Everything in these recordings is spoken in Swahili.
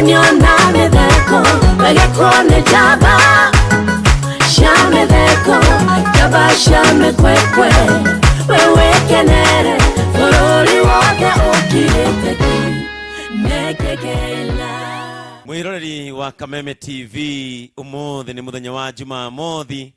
Wanyona mitheko wegekone jaba shametheko jaba shamekwekwe wewe kenere forori wake ukirete nekekela. Mwiroreri wa Kameme TV umuthi ni muthenya wa Jumamothi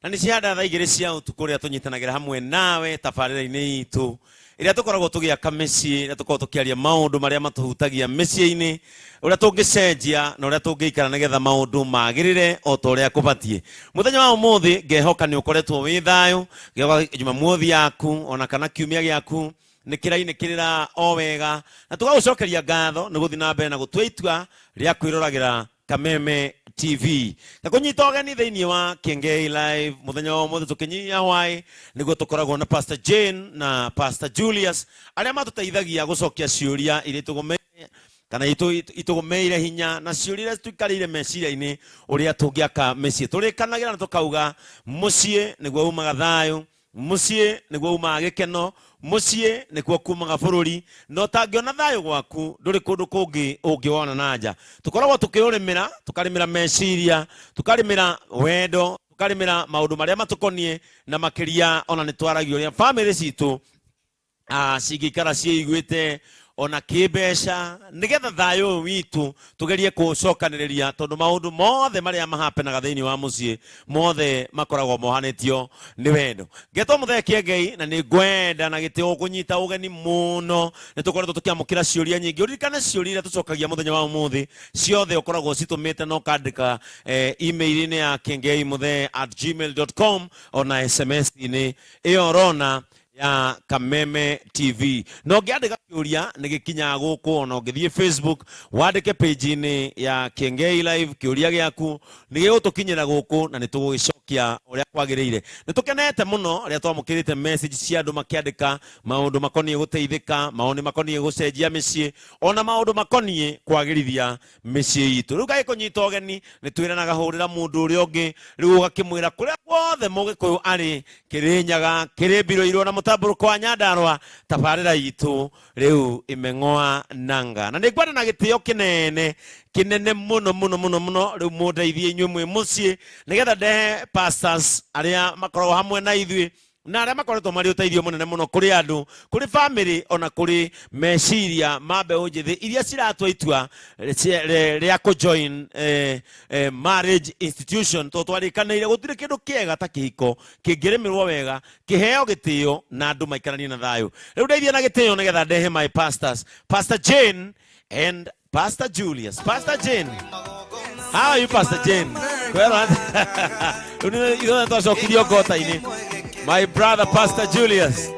na ni ciada thaa igiri cia utuku ria tunyitanagira hamwe nawe tabarira-ini itu iria tukoragwo tugiaka micii iria tukoragwo tukiaria maundu maria matuhutagia micii-ini uria tungicenjia na uria tungiikara nigetha maundu magirire o ta uria kubatie. Muthenya wa umuthi ngehoka ni ukoretwo wi thayu ngehoka Jumamothi yaku ona kana kiumia giaku nikirira o wega na tugagucokeria ngatho ni guthi na mbere na gutua itua ria kwirораgira Kameme TV. Na kunyita ogeni thiini wa Kengei Live muthenya wa umuthi tukinyia hwai niguo tukoragwo na Pastor Jane na Pastor Julius aria matuteithagia gucokia ciuria iria tugumeire kana itugumeire hinya na ciuria iria tuikarire meciria-ini uria tungiaka micii. Turikanagira na tukauga mucii niguo umaga thayu, mucii niguo umaga gikeno, mucii nikuo kumaga bururi no tangiona thayu gwaku nduri kundu kungi ungiona nanja. Tukoragwo tukiurimira tukarimira meciria, tukarimira wendo, tukarimira maundu maria matukonie na makiria ona nitwaragio ria family citu cingikara ciiguite ona kibesha nigetha thayu witu tugerie kucokaniriria tondu maundu mothe maria mahapenaga thiini wa mucii mothe makoragwo mohanitio ni wendo. Ngetwo muthekie Ngai na ni ngwenda na gitio kunyita ugeni muno nitukoretwo tukiamukira ciuria nyingi. Uririkane ciuria iria tucokagia muthenya wa umuthi ciothe ukoragwo citumite no kandika email-ini ya kengei@gmail.com ona SMS-ini iyo rona ya Kameme TV. No ngiandika kiuria nigikinya guku ona ngithie Facebook wandike page-ini ya Kengei Live kiuria giaku nigigutukinyira guku na nitugugicokia uria kwagirire. Nitukenete muno ria twamukirite message cia andu makiandika maundu makonie guteithika, maundu makonie gucenjia micii ona maundu makonie kwagirithia micii itu. Riu gai kunyita ogeni nitwiranaga hurira mundu uria ungi riu ugakimwira kuria guothe mugikuyu ari Kirinyaga Kirimbiro na mutamburuko wa Nyandarua tabarira itu riu imeng'oa nanga na ningwenda na gitio kinene muno riu mundeithie inyuĩ mwi mucii nigetha ndehe pastors aria makoragwo hamwe na ithuĩ na aria makoretwo mari uteithio munene muno kuri andu, kuri family ona kuri meciria ma mbeũ njithi iria ciratua itua ria ku join marriage institution. To twarikanire gutire kindu kiega ta kihiko kingirimirwo wega kiheo gitio na andu maikaranie na thayu. Riu ndeithia na gitio nigetha ndehe my pastors, Pastor Jane and Pastor Julius. Pastor Jane, how are you, Pastor Jane? Kwero ino twacokirio ngota-ini. My brother Pastor Julius.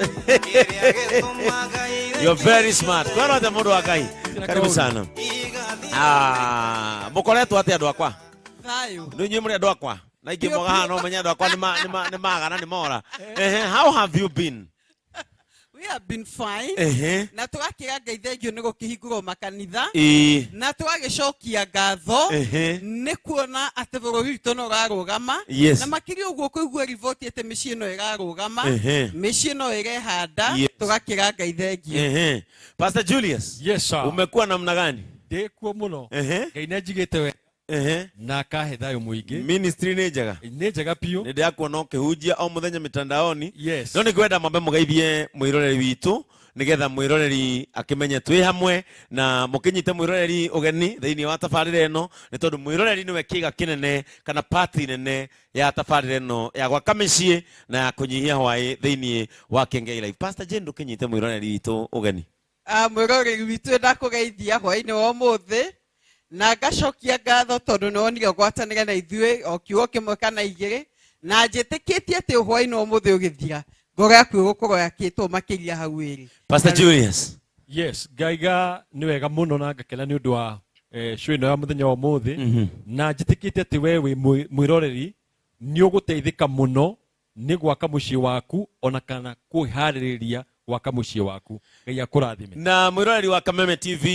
You're very smart. Kwero ate mundu wa Ngai. Karibu sana. Mukoretwo ate andu akwa? Thayu. Ninyi muri andu akwa? Na ingi moga no menya andu akwa ni magana ni mora. How have you been? We have been fine. Na tugakira Ngai thengio ni gukihingurwo makanitha. Na tugagicokia ngatho ni kuona ati bururi witu no garugama na makiria uguo kuigua rivoti ati micii no igarugama, micii no irehanda, tugakira Ngai thengio. Pastor Julius, yes sir, umekuwa namna gani? Ndikuo muno. Ngai najigite we na kahe thayu muingi. Ministry ni njega piu. Ni ndiakuona ukihunjia o muthenya mitandaoni. Yes. No ni kwenda mambe mugeithie mwiroreri witu nigetha mwiroreri akimenye twi hamwe na mukinyite mwiroreri ugeni thiini wa tabarira eno ni tondu mwiroreri niwe kiga kinene kana party nene ya tabarira eno ya gwaka micii na ya kunyihia hwai thiini wa Kengei Live. Pastor Jane ndukinyite mwiroreri witu ugeni. Mwiroreri witu ndakugeithia hwai-ini wa umuthi na ngacokia ngatho tondu ni wonire gwatanira na ithuĩ o kiugo kimwe kana igĩrĩ na njĩtĩkĩtie atĩ hwaĩ-inĩ wa ũmũthĩ ũgĩthira ngoro yaku ĩgũkorwo yakĩtwo makĩria hau ĩrĩ. Pastor Julius. Yes, ngaiga ni wega muno na ngakena ni undu wa show ino ya muthenya wa ũmũthĩ na njĩtĩkĩtie atĩ we wĩ mwĩroreri ni ũgũteithĩka muno ni gwaka mũciĩ waku ona kana kwĩharĩrĩria gwaka muciĩ waku. Ngai akũrathime. Na mwiroreri wa Kameme TV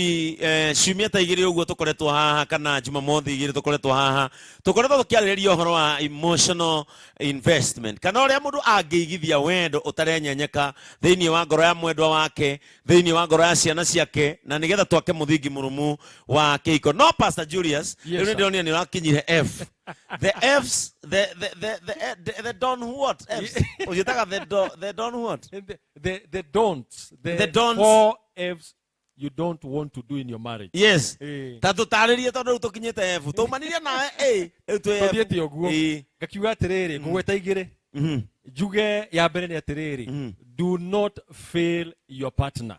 ciumia ta igĩrĩ ũguo tũkoretwo haha kana Jumamothi igĩrĩ tũkoretwo haha tũkoretwo tũkĩarĩrĩria ũhoro wa emotional investment kana ũrĩa mũndũ angĩigithia wendo ũtarenyenyeka thĩinĩ wa ngoro ya mwendwa wake, thĩinĩ wa ngoro ya ciana ciake, na nĩgetha twake mũthingi mũrũmu wa kĩhiko. No Pastor Julius, rĩu nĩ ndĩronire nĩ ũrakinyire F. The F's, the don't what? F's. The don't what? The don'ts. The don'ts. 4 F's you don't want to do in your marriage. Yes. Tatu tarĩrie tondũ tũkinyĩte F. Tũmanĩria nawe Tũthiĩte ũguo. Ngakiuga atĩrĩrĩ, ngũgweta igĩrĩ. Njuge ya mbere nĩ atĩrĩrĩ, do not fail your partner.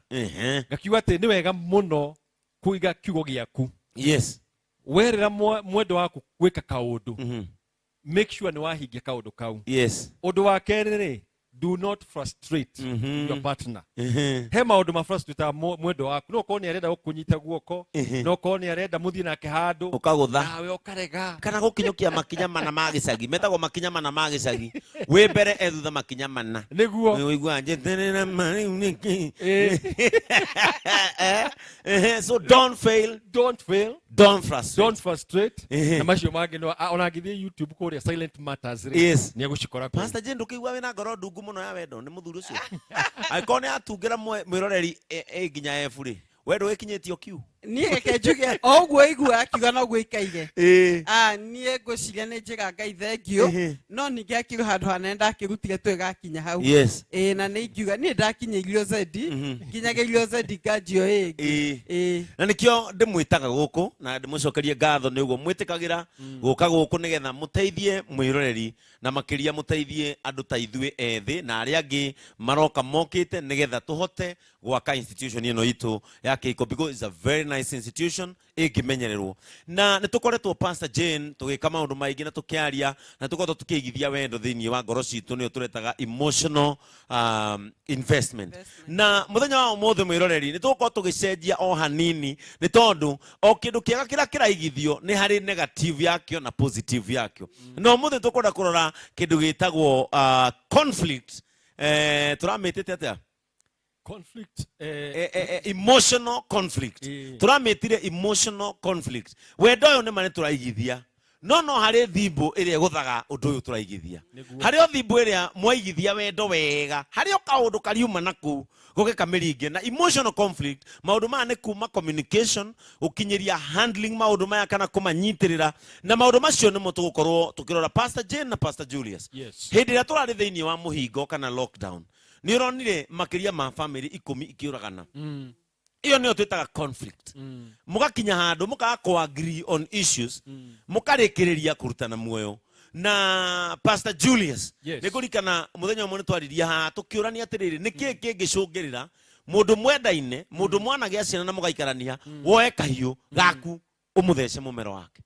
Ngakiuga atĩ nĩ wega mũno kũiga kiugo gĩaku. Yes. Werera mwendo waku gwĩka kaũndũ. Make sure nĩ wahingia kaũndũ kau. Yes. Ũndũ wa kerĩ, do not frustrate your partner. He maũndũ ma frustrate mwendo waku. No korwo nĩ arenda gũkũnyita guoko, no korwo nĩ arenda mũthiĩ nake handũ, ũkagũtha, nawe ũkarega. kana gũkinyũkia makinya mana ma gĩcagi. Metagwo makinya mana ma gĩcagi. Wĩ mbere thutha makinya mana. Nĩguo. Ũigua njeterera mari uniki. So don't fail. Don't fail. Don't frustrate. Don't frustrate. Na macio mangĩ no ona ngithie YouTube kũrĩa Silent Matters rĩ. Yes. Nĩ egũcikora kũ. Pastor Jane ndũkĩigua wĩna ngoro ndungu mũno ya wendo nĩ mũthuri ũcio. Angĩkorwo nĩ atungĩra mwĩroreri nginya F rĩ. Wendo wĩkinyĩtio kiu. Niĩ reke njuge o ũguo igua akiuga noguo ikaige. Niĩ ngwĩciria nĩ njĩra Ngai thengio, no ningĩ akiuga handũ hanene ndakĩrutire twĩgakinya hau. Yes. Na nĩ ingiuga niĩ ndakinyĩirio Zedi, nginyagĩirio Zedi nganjio ĩngĩ. Na nĩkĩo ndĩmwĩtaga gũkũ na ndĩmũcokerie ngatho nĩ ũguo mwĩtĩkagĩra gũka gũkũ nĩgetha mũteithie mwĩroreri na makĩria mũteithie andũ ta ithuĩ ethĩ na arĩa angĩ maroka mokĩte nĩgetha tũhote gwaka institution ĩno itũ ya kĩhiko, because it's a very nice institution ĩngĩmenyererwo. Na nĩ tũkoretwo Pastor Jane tũgĩka maũndũ maingĩ na tũkĩaria na tũkoretwo tũkĩigithia wendo thĩinĩ wa ngoro citũ, nĩyo tũretaga emotional investment. Na mũthenya wa ũmũthĩ mwĩroreri nĩ tũgũkorwo tũgĩcenjia o hanini nĩ tondũ o kĩndũ kĩega kĩrĩa kĩraigithio nĩ harĩ negative yakĩo na positive yakĩo. No ũmũthĩ tũkwenda kũrora kĩndũ gĩtagwo conflict. Tũramĩtĩte atĩa? Conflict. Emotional conflict. Tũramĩtire emotional conflict. Wendo ũyũ nĩ mane tũraigithia. No harĩ thimbu ĩrĩa gũthaga ũndũ ũyũ tũraigithia. Harĩ o thimbu ĩrĩa mwaigithia wendo wega. Harĩ o kaũndũ kariuma nakũu gũgĩkamĩringe. Na emotional conflict, maũndũ maya nĩ kuma communication, ũkinyĩria handling maũndũ maya kana kũmanyitĩrĩra. Na maũndũ macio nĩmo tũgũkorwo tũkĩrora Pastor Jane na Pastor Julius. Hĩndĩ ĩrĩa tũrarĩ thĩinĩ wa mũhingo kana lockdown, nĩ ũronire makĩria ma family 10 ikĩũragana. Iyo nĩyo twĩtaga conflict. Mũgakinya handũ mũkaga kũ-agree on issues, mũkarĩkĩrĩria kũrutana muoyo. Na Pastor Julius, nĩ kũrikana mũthenya ũmwe nĩ twaririe haha tũkĩũrania atĩrĩrĩ, nĩkĩĩ kĩngĩcũngĩrĩra mũndũ mwendaine, mũndũ mwanagĩa ciana na mũgaikarania, woe kahiũ gaku ũmũthece mũmero wake.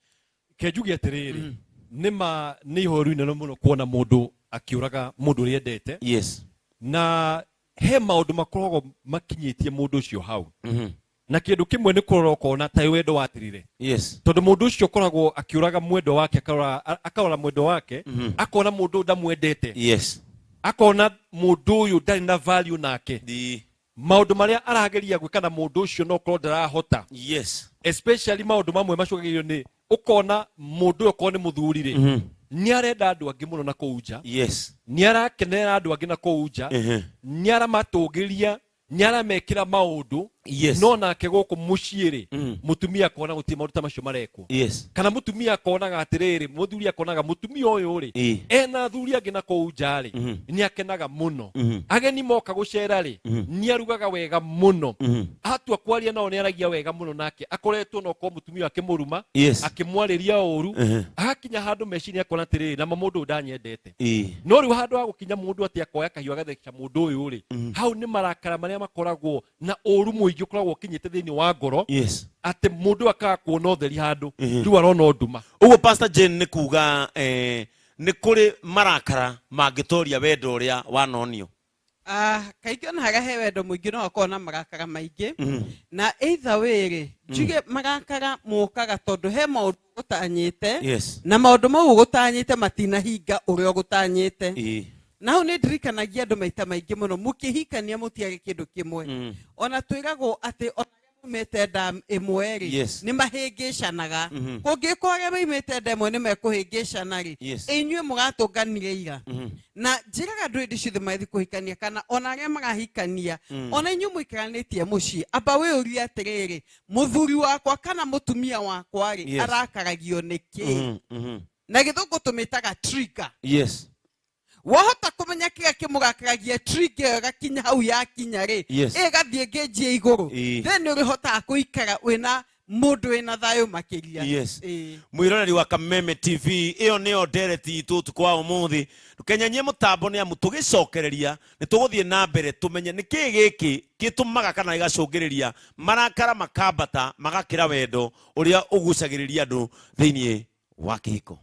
Kenjuge atĩrĩrĩ, nĩma nĩ ihoru inene mũno kuona mũndũ akĩũraga mũndũ ũrĩa endete. Yes. Na he maũndũ makoragwo makinyĩtie mũndũ ũcio hau. Na kĩndũ kĩmwe nĩ kũrora ũkona ta wendo watirire. Yes. Tondũ mũndũ ũcio akoragwo akĩũraga mwendo wake, akarora mwendo wake, akona mũndũ ndamwendete. Yes. Akona mũndũ ũyũ ndarĩ na value nake. Maũndũ marĩa arageria gwĩka na mũndũ ũcio no korwo ndarahota. Yes. Especially maũndũ mamwe macũgagĩrĩrio nĩ ũkona mũndũ ũyũ korwo nĩ mũthuri rĩ, nĩ arenda andũ angĩ mũno na kũu nja. Yes. Nĩ arakenera andũ angĩ na kũu nja. Nĩ aramatũgĩria, nĩ aramekĩra maũndũ. No nake gũkũ mũciĩ rĩ, mũtumia akona gũtirĩ maũndũ ta macio marekwo. Kana mũtumia akonaga atĩrĩrĩ, mũthuri akonaga mũtumia ũyũ rĩ, ena athuri angĩ na kũu nja rĩ, nĩ akenaga mũno. Ageni moka gũcera rĩ, nĩ arugaga wega mũno. Atua kwaria nao nĩ aragia wega mũno nake. Akoretwo no ko mũtumia wake mũruma, akĩmwarĩria ũru, agakinya handũ meciria akona atĩrĩrĩ, na mũndũ ndanyendete. No rĩu handũ ha gũkinya mũndũ atĩ akoya kahiũ agatheca mũndũ ũyũ rĩ, hau nĩ marakara marĩa makoragwo na ũru mũingĩ ũkoragwo ũkinyĩte thĩinĩ wa ngoro. Atĩ mũndũ akaga kuona ũtheri handũ, rĩu arona nduma. Ũguo Pastor Jane nĩ kuga nĩ kũrĩ marakara mangĩtoria wendo ũrĩa wanonio. Kaingĩ ona haga he wendo mũingĩ no akorwo na marakara maingĩ. Na either way rĩ, njuge marakara mũkaga tondũ he maũndũ gũtanyĩte, na maũndũ mau gũtanyĩte matinahinga ũrĩa gũtanyĩte. Nao nĩ ndirikanagia andũ maita maingĩ mũno mũkĩhikania mũtiage kĩndũ kĩmwe. Ona twĩragwo atĩ mete nda ĩmwe rĩ nĩ mahĩngĩcanaga. Kũngĩkorwo arĩa moimĩte nda ĩmwe nĩ mekũhĩngĩcana rĩ, inyuĩ mũgatũnganire ira. Na njĩraga andũ hĩndĩ ciothe magĩthiĩ kũhikania kana ona arĩa marahikania, ona inyuĩ mũikaranĩtie mũciĩ, amba wĩyũrie atĩrĩrĩ, mũthuri wakwa kana mũtumia wakwa rĩ arakaragio nĩkĩ? Na gĩthũngũ tũmĩtaga trigger. Wahota kumenya kĩrĩa kĩmũrakaragia trigger gakinya hau yakinya rĩ, ĩgathiĩ ngĩnjie igũrũ, then ũrĩhotaga kũikara wĩna mũndũ wĩna thayũ makĩria. Mwĩroreri wa Kameme TV, ĩyo nĩyo ndereti itũ ũtukũ wa ũmũthĩ. Ndũkenyanyie mũtambo nĩ amu tũgĩcokereria nĩ tũgũthiĩ na mbere tũmenye nĩ kĩĩ gĩkĩ gĩtũmaga kana gĩgacũngĩrĩria marakara makambata magakĩra wendo ũrĩa ũgucagĩrĩria andũ thĩinĩ wa kĩhiko.